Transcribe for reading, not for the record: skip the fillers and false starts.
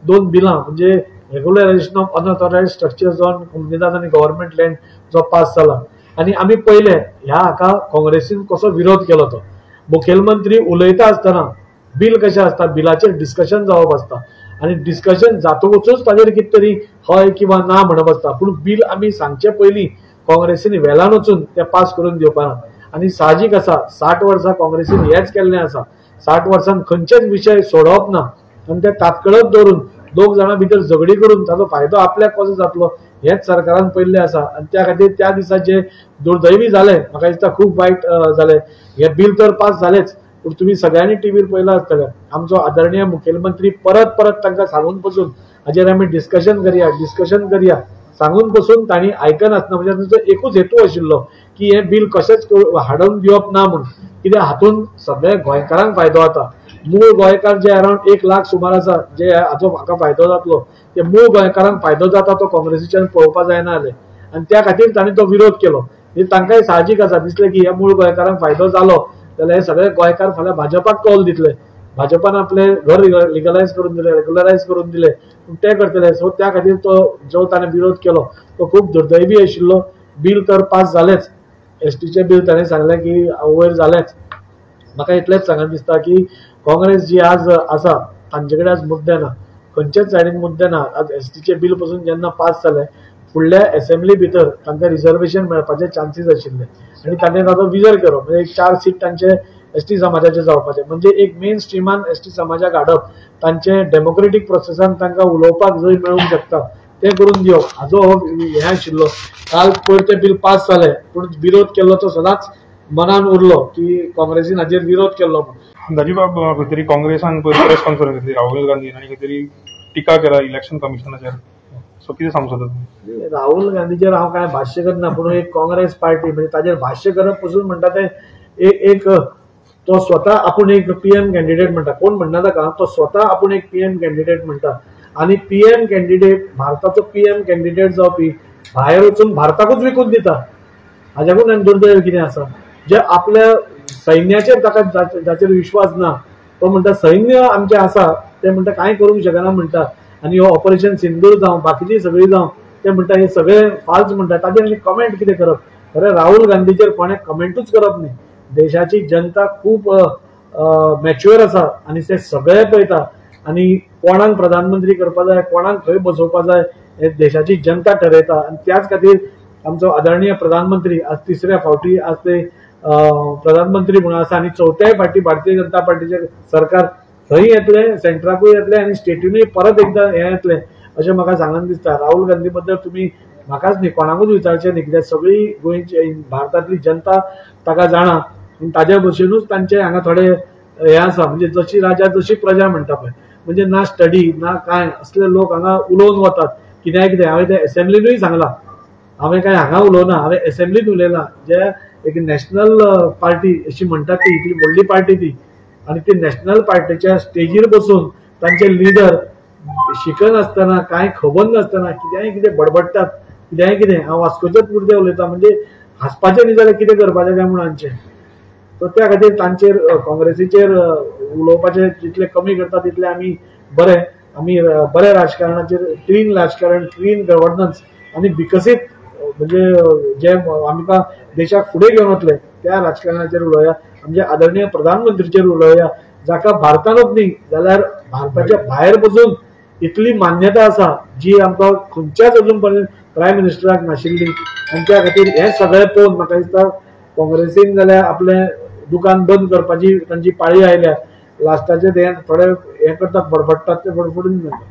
दोन बिलां म्हणजे regularisation of अनऑथोरायज्ड structures on communities आणि गव्हर्नमेंट लँड जो पास जाला आणि आम्ही पहिले ह्या हाका काँग्रेसीन कसो विरोध केलो तो मुखेलमंत्री उलयता आसतना बिल कशें आसता बिलाचेर डिस्कशन जावप आसता आणि डिस्कशन जातकूच ताजेर कितें तरी हय किंवा ना म्हणप आसता पूण बिल आमी सांगचे पयलीं काँग्रेसीन वेलान वचून ते पास करून दिवपाना आणि साहजिक आसा 60 वर्सां काँग्रेसीन हेच केल्लें आसा 60 वर्सांत खंयचेच विषय सोडवप ना आणि ते तात्कळत धरून दोग जाणां भितर झगडी करून ताचो फायदो आपल्याक कसो जातलो हेच सरकारान पयल्लें आसा आणि त्या खातीर त्या दिसाचे दुर्दैवी जालें म्हाका दिसता खूब वायट जालें हे बिल तर पास जालेंच पूण तुमी सगळ्यांनी टीव्हीर पळयलां आसतलें आमचो आदरणीय मुखेलमंत्री परत परत तांकां सांगून पसून हाजेर आमी डिस्कशन करया सांगून पसून तांणी आयकनासतना म्हणजे ताचो एकूच हेतू आशिल्लो की हे बिल कशेंच हाडून दिवप ना म्हणून कित्याक हातून सगळ्या गोंयकारांक फायदो जाता मूळ गोंयकार जे अरावंड 1 लाख सुमार आसा जे हाचो म्हाका फायदो जातलो ते मूळ गोंयकारांक फायदो जाता तो काँग्रेसीच्यान पळोवपाक जायना जालें आणि त्या खातीर तांणी तो विरोध केलो तांकांय साहजीक आसा दिसलें की ह्या मूळ गोंयकारांक फायदो जालो जाल्यार हे सगळे गोंयकार फाल्यां भाजपाक कौल दितले भाजपान आपले घर लिगलायज करून दिले रेग्युलरायज करून दिले ते करतले सो त्या खातीर तो जो ताणें विरोध केलो तो खूब दुर्दैवी आशिल्लो बिल तर पास जालेंच एसटीचे बिल ताणें सांगलें की वयर जालेंच म्हाका इतलेंच सांगन दिसता की काँग्रेस जी आज आसा तांचे कडेन आज मुद्दे ना खंयचेच सायडीन मुद्दे ना आज एसटीचे बिल पसून जेन्ना पास जालें फुडल्या असेंब्ली भितर तांकां रिजर्वेशन मेळपाचे चान्सीस आशिल्ले आनी ताणें ताचो विजय केलो म्हणजे 4 सीट तांचे एसटी समाजाचे जावपाचे म्हणजे एक मेन स्ट्रिमान एसटी समाजाक हाडप तांचे डेमोक्रेटीक प्रोसेसान तांकां उलोवपाक जंय मेळूंक शकता ते करून दिवप हाजो हे आशिल्लो काल पयर ते बिल पास जालें पूण विरोध केल्लो तो सदांच मनान उरलो की काँग्रेसीन हाजेर विरोध केल्लो अंदाजी खंय तरी काँग्रेसान प्रेस कॉन्फरन्स घेतली राहुल गांधी आनी खंय तरी टिका केला इलेक्शन कमिशनाचेर सो कितें सांगू सोदता राहुल गांधीचेर हांव कांय भाश्य करना पूण एक काँग्रेस पार्टी म्हणजे ताजेर भाश्य करप पसून म्हणटा ते एक तो स्वता आपूण एक पीएम कॅन्डिडेट म्हणटा कोण म्हणना ताका तो स्वता आपूण एक पीएम कॅन्डिडेट म्हणटा आणि पीएम कॅन्डिडेट भारताचो पीएम कॅन्डिडेट जावपी भायर वचून भारताकूच विकून दिता हाज्याकून आनी दुर्दैव कितें आसा जे आपल्या सैन्याचेर ताका जाचेर विश्वास ना तो म्हणटा सैन्य आमचें आसा ते म्हणटा कांय करूंक शकना म्हणटा आनी हो ऑपरेशन सिंदूर जावं बाकीची सगळी जावं ते म्हणटा हे सगळे फाल्स म्हणटा ताजेर आनी कमेंट कितें करप खरें राहुल गांधीचेर कोणें कमेंटूच करप न्ही देशाची जनता खूब मॅच्युअर आसा आनी ते सगळे पळयता आनी कोणाक प्रधानमंत्री करपा जाय कोणाक खंय बसोवपा जाय हे देशाची जनता ठरयता आनी त्याच खातीर आमचो आदरणीय प्रधानमंत्री आज 3ऱ्या फावटी आज ते प्रधानमंत्री म्हणून आसा आनी 4थ्याय फावटी भारतीय जनता पार्टीचे सरकार थंय येतले सेंट्राकूय येतले आनी स्टेटीनूय परत एकदां हे येतले अशें म्हाका सांगन दिसता राहुल गांधी बद्दल तुमी म्हाकाच न्ही कोणाकूच विचारचें न्ही कित्याक सगळी गोंयची भारतांतली जनता ताका जाणा ताज्या भशेनूच तांचे हांगा थोडे हे आसा म्हणजे जशी राजा जशी प्रजा म्हणटा पळय म्हणजे ना स्टडी ना कांय असले लोक हांगा उलोवन वतात कित्याक हांवें ते असेंब्लीनूय सांगलां हांवें काय हांगा उलोवना हांवें असेंब्लीन उलयलां जे एक नॅशनल पार्टी अशी म्हणटात ती इतली व्हडली पार्टी ती आनी ती नॅशनल पार्टीच्या स्टेजीर बसून तांचे लिडर शिकनासतना कांय खबर नासतना कितें बडबडटात कितें हांव वास्कोचेच मुद्दे उलयतां म्हणजे हांसपाचें न्ही जाल्यार कितें करपाचें काय म्हणून हांचे सो त्या खातीर तांचेर काँग्रेसीचेर उलोवपाचें जितलें कमी करता तितलें आमी बरे राजकारणाचेर क्लीन राजकारण क्लीन गव्हर्नन्स आनी विकसीत म्हणजे जे आमकां देशाक फुडें घेवन वतले त्या राजकारणाचेर उलोवया आमचे आदरणीय प्रधानमंत्रीचेर उलोवया जाका भारतानूच न्ही जाल्यार भारताच्या भायर पसून इतली मान्यता आसा जी आमकां खंयच्याच अजून पर्यंत प्रायम मिनिस्टराक नाशिल्ली आनी त्या खातीर हे सगळें पळोवन म्हाका दिसता काँग्रेसीन जाल्यार आपलें दुकान बंद करपाची तांची पाळी आयल्या लास्टाचे ते थोडे हे करतात बडबडटात ते बडबडून जाता